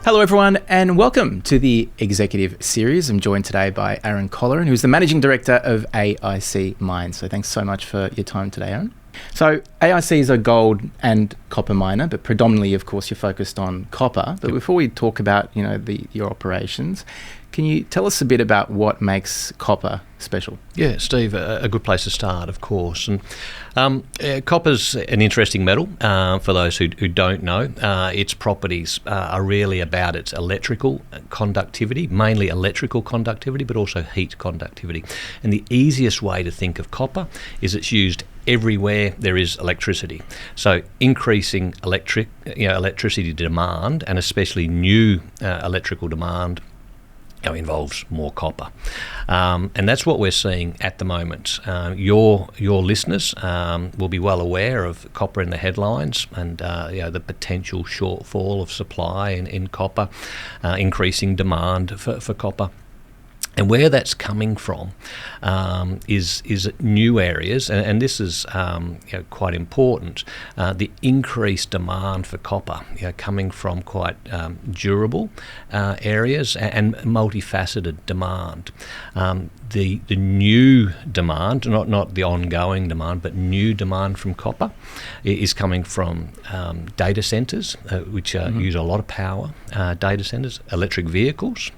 Hello everyone and welcome to the Executive Series. I'm joined today by Aaron Colleran, who's the Managing Director of AIC Mines. So thanks so much for your time today, Aaron. So AIC is a gold and copper miner, but predominantly, of course, you're focused on copper. But before we talk about, your operations, can you tell us a bit about what makes copper special? Yeah, Steve, a good place to start, of course. And copper's an interesting metal. For those who don't know, its properties are really about its electrical conductivity, mainly electrical conductivity, but also heat conductivity. And the easiest way to think of copper is it's used everywhere there is electricity. So increasing electricity demand, and especially new electrical demand, involves more copper, and that's what we're seeing at the moment. Your listeners will be well aware of copper in the headlines, and the potential shortfall of supply in copper, increasing demand for copper. And where that's coming from is new areas, and this is quite important. The increased demand for copper, coming from quite durable areas and multifaceted demand. The new demand, not the ongoing demand, but new demand from copper is coming from data centres, which use a lot of power, data centres, electric vehicles,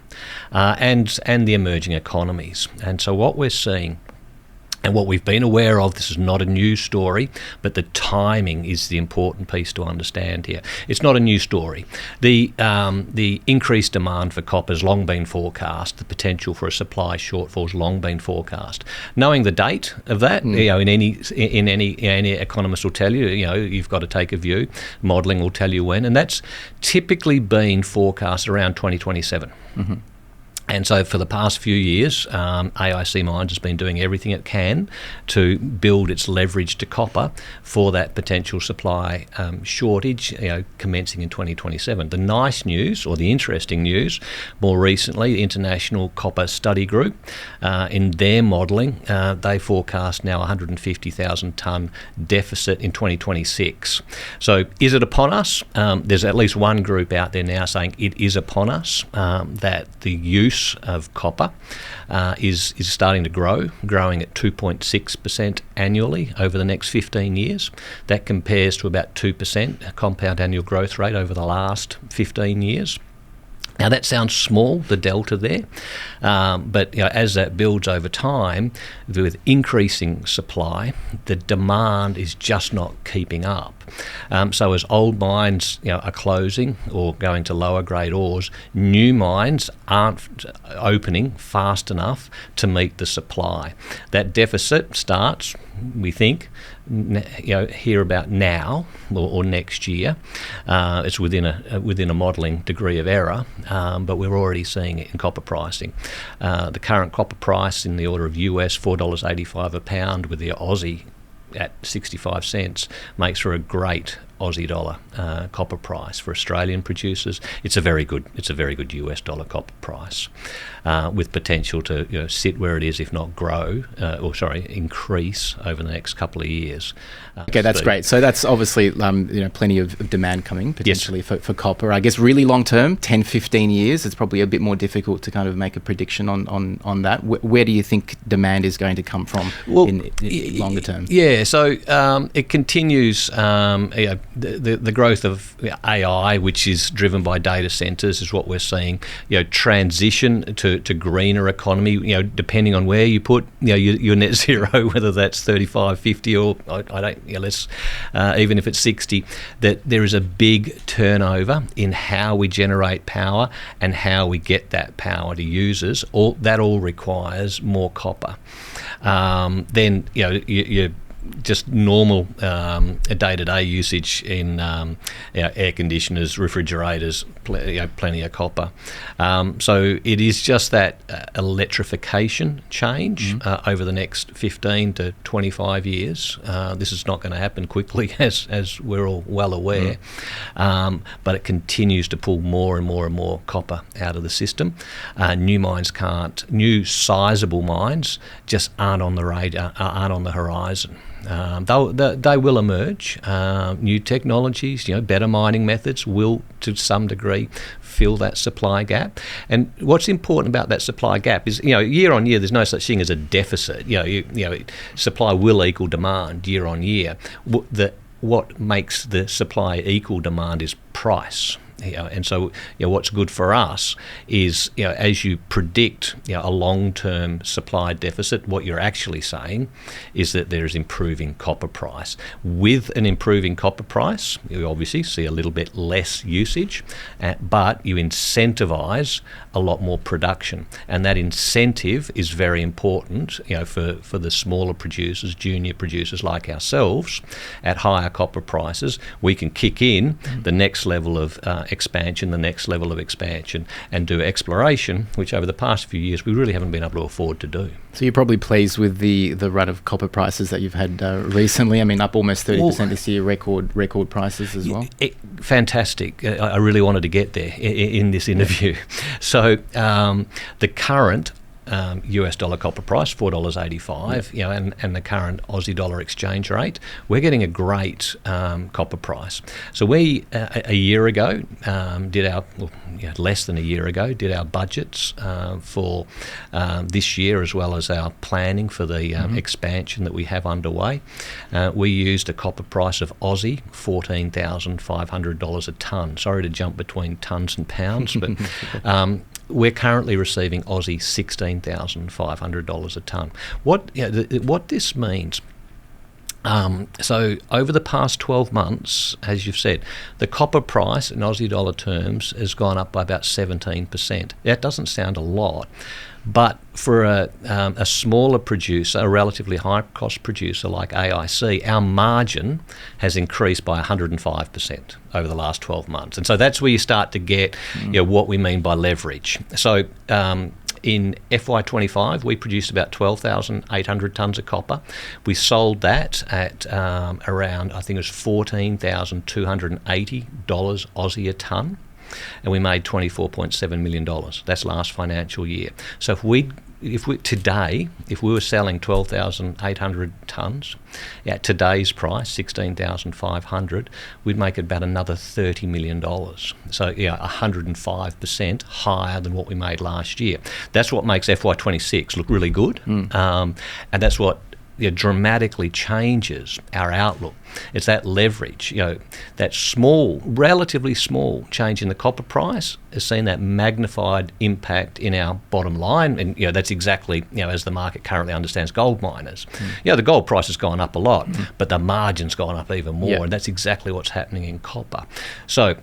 and the emerging economies. And so what we're seeing, and what we've been aware of, this is not a new story, but the timing is the important piece to understand here. It's not a new story. The increased demand for copper has long been forecast. The potential for a supply shortfall has long been forecast. Knowing the date of that, in any economist will tell you, you've got to take a view. Modelling will tell you when, and that's typically been forecast around 2027. Mm-hmm. And so for the past few years, AIC Mines has been doing everything it can to build its leverage to copper for that potential supply shortage, commencing in 2027. The nice news, or the interesting news, more recently, the International Copper Study Group, in their modelling, they forecast now 150,000 tonne deficit in 2026. So is it upon us? There's at least one group out there now saying it is upon us, that the use of copper is starting to growing at 2.6% annually over the next 15 years. That compares to about 2% compound annual growth rate over the last 15 years. Now that sounds small, the delta there, but as that builds over time, with increasing supply, the demand is just not keeping up. So as old mines are closing or going to lower grade ore, new mines aren't opening fast enough to meet the supply. That deficit starts, we think, here about now or next year. It's within a modelling degree of error, but we're already seeing it in copper pricing. The current copper price in the order of US $4.85 a pound, with the Aussie at 65 cents, makes for a great Aussie dollar copper price for Australian producers. It's a very good US dollar copper price, with potential to sit where it is, if not grow, increase over the next couple of years. Okay, that's great. So that's obviously plenty of demand coming potentially. Yes. for copper. I guess really long term, 10, 15 years, it's probably a bit more difficult to kind of make a prediction on that. Where do you think demand is going to come from in longer term? Yeah, so it continues. The growth of AI, which is driven by data centres, is what we're seeing. Transition to greener economy. Depending on where you put your net zero, whether that's 35, 50, or even if it's 60, that there is a big turnover in how we generate power and how we get that power to users. That all requires more copper. Then you just normal day-to-day usage in air conditioners, refrigerators, plenty of copper. So it is just that electrification change over the next 15 to 25 years. This is not going to happen quickly, as we're all well aware, but it continues to pull more and more and more copper out of the system. New sizable mines just aren't on the radar, aren't on the horizon. They will emerge. New technologies, better mining methods will, to some degree, fill that supply gap. And what's important about that supply gap is, year on year, there's no such thing as a deficit. Supply will equal demand year on year. What makes the supply equal demand is price. And so, what's good for us is, as you predict, a long-term supply deficit, what you're actually saying is that there is improving copper price. With an improving copper price, you obviously see a little bit less usage, but you incentivise a lot more production, and that incentive is very important, for the smaller producers, junior producers like ourselves. At higher copper prices, we can kick in the next level of expansion, the next level of expansion, and do exploration, which over the past few years we really haven't been able to afford to do. So you're probably pleased with the run of copper prices that you've had recently. I mean, up almost 30% this year, record prices as well. Fantastic. I really wanted to get there in this interview. So the current US dollar copper price, $4.85, and the current Aussie dollar exchange rate, we're getting a great copper price. So we, a year ago, less than a year ago, did our budgets for this year, as well as our planning for the expansion that we have underway. We used a copper price of Aussie, $14,500 a tonne. Sorry to jump between tonnes and pounds, but we're currently receiving Aussie $16,500 a tonne. What this means, so over the past 12 months, as you've said, the copper price in Aussie dollar terms has gone up by about 17%. That doesn't sound a lot, but for a smaller producer, a relatively high-cost producer like AIC, our margin has increased by 105% over the last 12 months. And so that's where you start to get what we mean by leverage. So in FY25, we produced about 12,800 tonnes of copper. We sold that at around, I think it was $14,280 Aussie a tonne. And we made $24.7 million. That's last financial year. So if we were selling 12,800 tonnes at today's price, 16,500, we'd make about another $30 million. So 105% higher than what we made last year. That's what makes FY26 look really good, and that's what dramatically changes our outlook. It's that leverage, that relatively small change in the copper price has seen that magnified impact in our bottom line, and that's exactly as the market currently understands gold miners. The gold price has gone up a lot, but the margin's gone up even more, and that's exactly what's happening in copper. So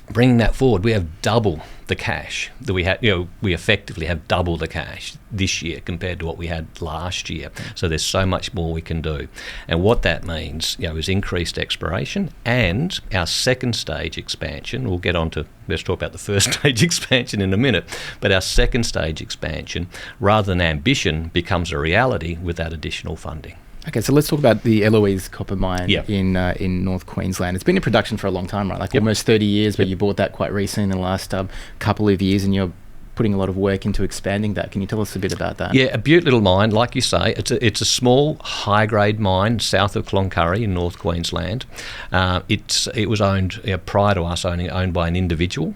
bringing that forward, we have double the cash that we had. We effectively have double the cash this year compared to what we had last year. So there's so much more we can do, and what that means, is increased exploration and our second stage expansion. We'll get on to, let's talk about the first stage expansion in a minute, but our second stage expansion, rather than ambition, becomes a reality with that additional funding. Okay, so let's talk about the Eloise copper mine in North Queensland. It's been in production for a long time, right? Almost 30 years, but you bought that quite recently in the last couple of years, and you're putting a lot of work into expanding that. Can you tell us a bit about that? Yeah, a beaut little mine, like you say. It's a small, high-grade mine south of Cloncurry in North Queensland. It was owned, prior to us owned by an individual.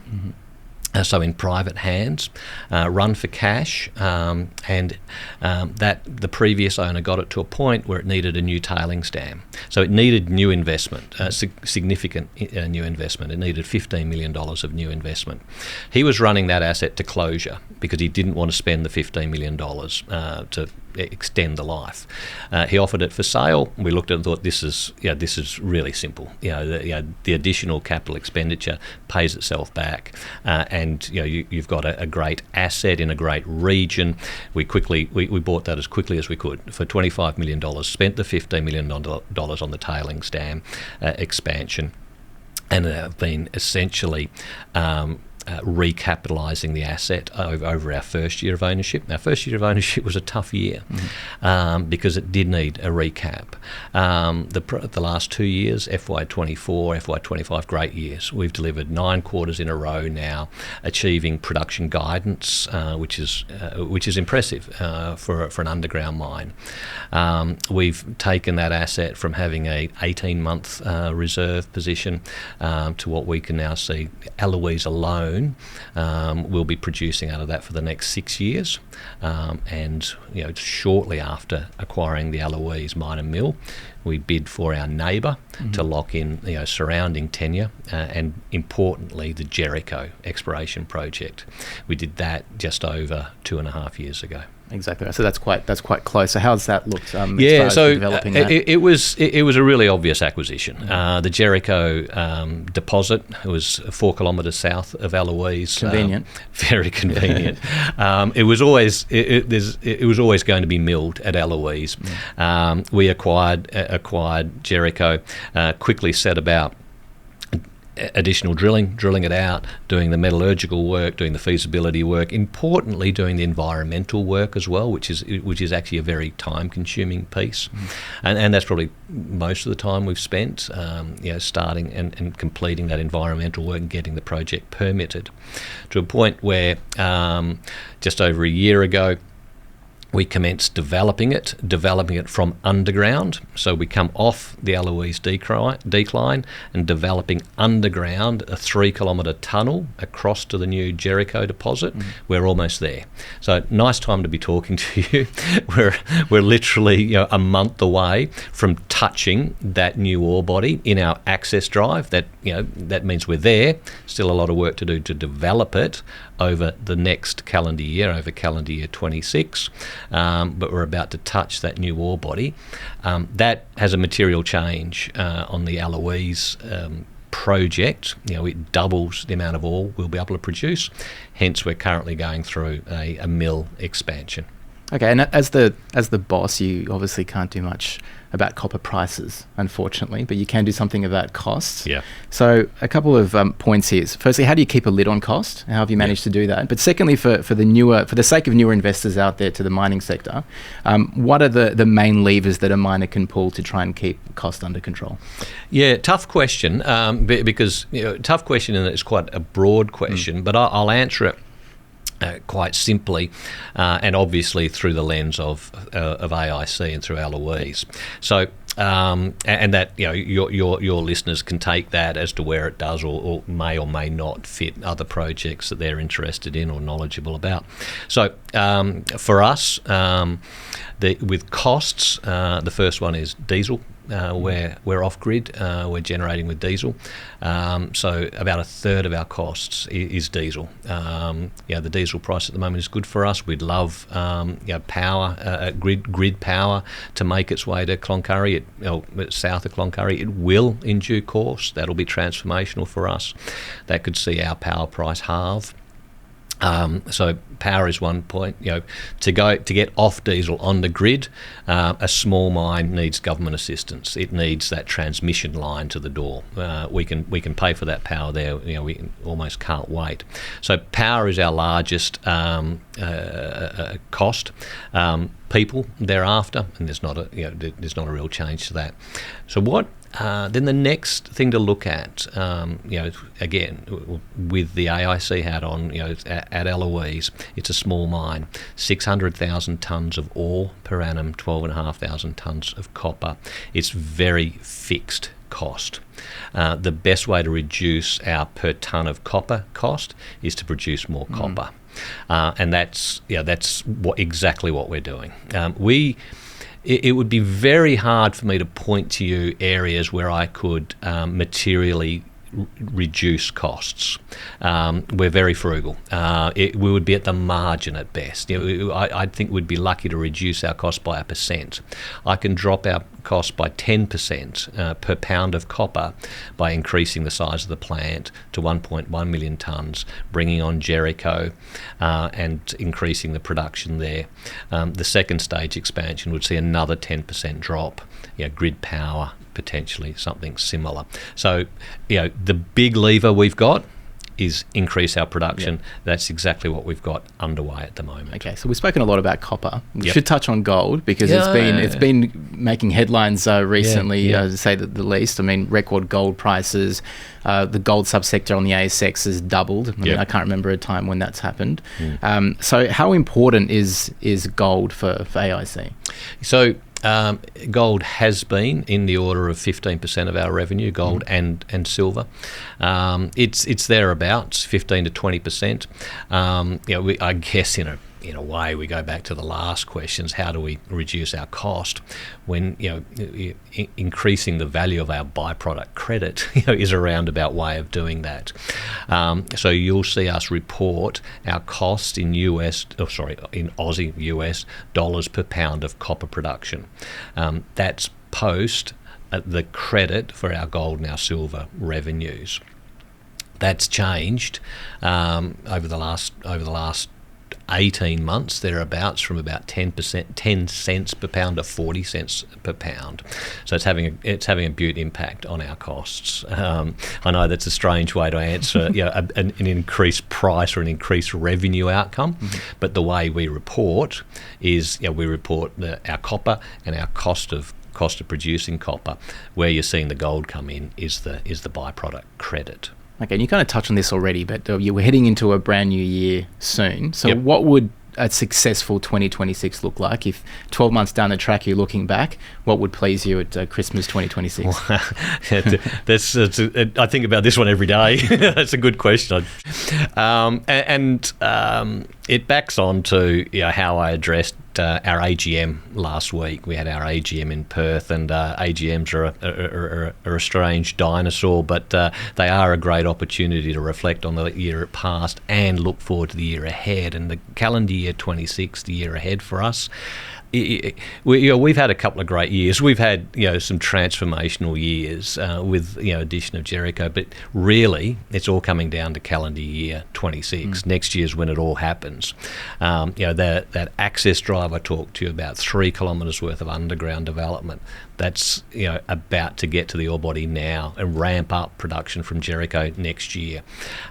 So in private hands, run for cash, and that the previous owner got it to a point where it needed a new tailings dam. So it needed new investment, significant new investment. It needed $15 million of new investment. He was running that asset to closure because he didn't want to spend the $15 million to extend the life. He offered it for sale. We looked at it and thought, this is really simple. The additional capital expenditure pays itself back, and you've got a great asset in a great region. We bought that as quickly as we could for $25 million. Spent the $15 million on the tailings dam expansion, and have been essentially recapitalising the asset over our first year of ownership. Our first year of ownership was a tough year because it did need a recap. The last 2 years, FY24, FY25, great years. We've delivered 9 quarters in a row now, achieving production guidance, which is impressive for an underground mine. We've taken that asset from having a 18-month reserve position to what we can now see. Eloise alone will be producing out of that for the next 6 years, and shortly after acquiring the Eloise mine and mill, we bid for our neighbour to lock in surrounding tenure, and importantly the Jericho exploration project. We did that just over 2.5 years ago. Exactly. So that's quite close. So how's that looked? As far as developing that? It was a really obvious acquisition. The Jericho deposit was 4 kilometres south of Eloise. Convenient. Very convenient. It was always going to be milled at Eloise. We acquired Jericho. Quickly set about additional drilling it out, doing the metallurgical work, doing the feasibility work, importantly doing the environmental work as well, which is actually a very time-consuming piece, and that's probably most of the time we've spent, starting and completing that environmental work and getting the project permitted, to a point where just over a year ago we commenced developing it from underground. So we come off the Eloise decline and developing underground a 3-kilometre tunnel across to the new Jericho deposit. We're almost there. So nice time to be talking to you. We're literally a month away from touching that new ore body in our access drive. That means we're there. Still a lot of work to do to develop it over the next calendar year, over calendar year 26. But we're about to touch that new ore body. That has a material change on the Eloise project. It doubles the amount of ore we'll be able to produce. Hence, we're currently going through a mill expansion. Okay, and as the boss, you obviously can't do much about copper prices, unfortunately, but you can do something about costs. Yeah. So a couple of points here. So firstly, how do you keep a lid on cost? How have you managed to do that? But secondly, for the sake of newer investors out there to the mining sector, what are the main levers that a miner can pull to try and keep cost under control? Yeah, tough question, because tough question, and it's quite a broad question, but I'll answer it quite simply, and obviously through the lens of AIC and through Eloise. So, and that your listeners can take that as to where it does or may not fit other projects that they're interested in or knowledgeable about. So, for us, with costs, the first one is diesel. We're off grid. We're generating with diesel, so about a third of our costs is diesel. The diesel price at the moment is good for us. We'd love power, grid power, to make its way to Cloncurry, south of Cloncurry. It will in due course. That'll be transformational for us. That could see our power price halve. So power is one point. To get off diesel on the grid, a small mine needs government assistance. It needs that transmission line to the door. We can pay for that power there. We almost can't wait. So power is our largest cost. People thereafter, and there's not a real change to that. So what? Then the next thing to look at, again, with the AIC hat on, at Eloise, it's a small mine, 600,000 tonnes of ore per annum, 12,500 tonnes of copper. It's very fixed cost. The best way to reduce our per tonne of copper cost is to produce more copper, and that's exactly what we're doing. It would be very hard for me to point to you areas where I could materially reduce costs. We're very frugal. We would be at the margin at best. I think we'd be lucky to reduce our cost by 1%. I can drop our cost by 10% per pound of copper by increasing the size of the plant to 1.1 million tonnes, bringing on Jericho and increasing the production there. The second stage expansion would see another 10% drop. Grid power, potentially something similar. So, the big lever we've got is increase our production. That's exactly what we've got underway at the moment. Okay, so we've spoken a lot about copper. We Yep. should touch on gold because it's been making headlines recently, to say the least. I mean, record gold prices. The gold subsector on the ASX has doubled. I mean, I can't remember a time when that's happened. So how important is gold for AIC? So gold has been in the order of 15% of our revenue, gold and silver. It's thereabouts, 15 to 20%. I guess in a way, we go back to the last questions. How do we reduce our cost when increasing the value of our byproduct credit is a roundabout way of doing that. So you'll see us report our cost in Aussie US dollars per pound of copper production. That's post the credit for our gold and our silver revenues. That's changed over the last 18 months thereabouts, from about 10 cents per pound to 40 cents per pound. So it's having a butte impact on our costs. I know that's a strange way to answer an increased price or an increased revenue outcome, but the way we report is we report our copper and our cost of producing copper. Where you're seeing the gold come in is the byproduct credit. Okay, and you kind of touched on this already, but we're heading into a brand new year soon. So what would a successful 2026 look like? If 12 months down the track you're looking back, what would please you at Christmas 2026? I think about this one every day. That's a good question. It backs on to how I addressed our AGM last week. We had our AGM in Perth, and AGMs are a strange dinosaur, but they are a great opportunity to reflect on the year past and look forward to the year ahead. And the calendar year 26, the year ahead for us, we've had a couple of great years. We've had some transformational years with addition of Jericho, but really it's all coming down to calendar year 26. Next year's when it all happens. That access drive I talked to you about, 3 kilometres worth of underground development. That's about to get to the ore body now and ramp up production from Jericho next year.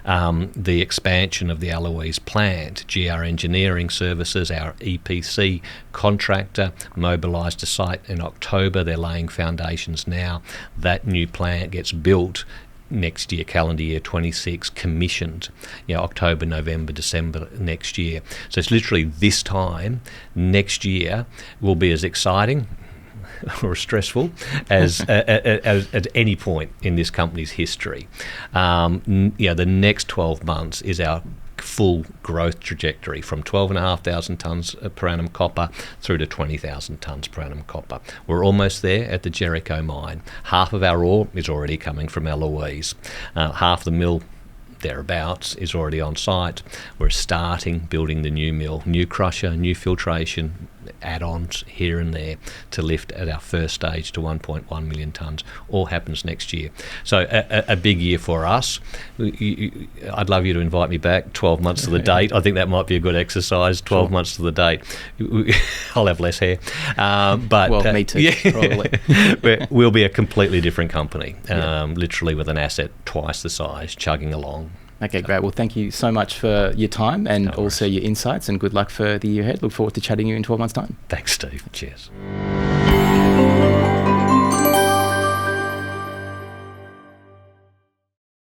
The expansion of the Eloise plant, GR Engineering Services, our EPC contractor, mobilised to site in October. They're laying foundations now. That new plant gets built next year, calendar year 26, commissioned October, November, December next year. So it's literally this time next year will be as exciting or stressful as at any point in this company's history. The next 12 months is our full growth trajectory from 12,500 tonnes per annum copper through to 20,000 tonnes per annum copper. We're almost there at the Jericho mine. Half of our ore is already coming from Eloise. Half the mill thereabouts is already on site. We're starting building the new mill, new crusher, new filtration, add-ons here and there to lift at our first stage to 1.1 million tonnes. All happens next year. So a big year for us. I'd love you to invite me back 12 months to the date. I think that might be a good exercise, 12 months to the date. I'll have less hair. But me too, probably. We'll be a completely different company, literally with an asset twice the size, chugging along. Okay, great. Well, thank you so much for your time and also your insights, and good luck for the year ahead. Look forward to chatting you in 12 months' time. Thanks, Steve. Cheers.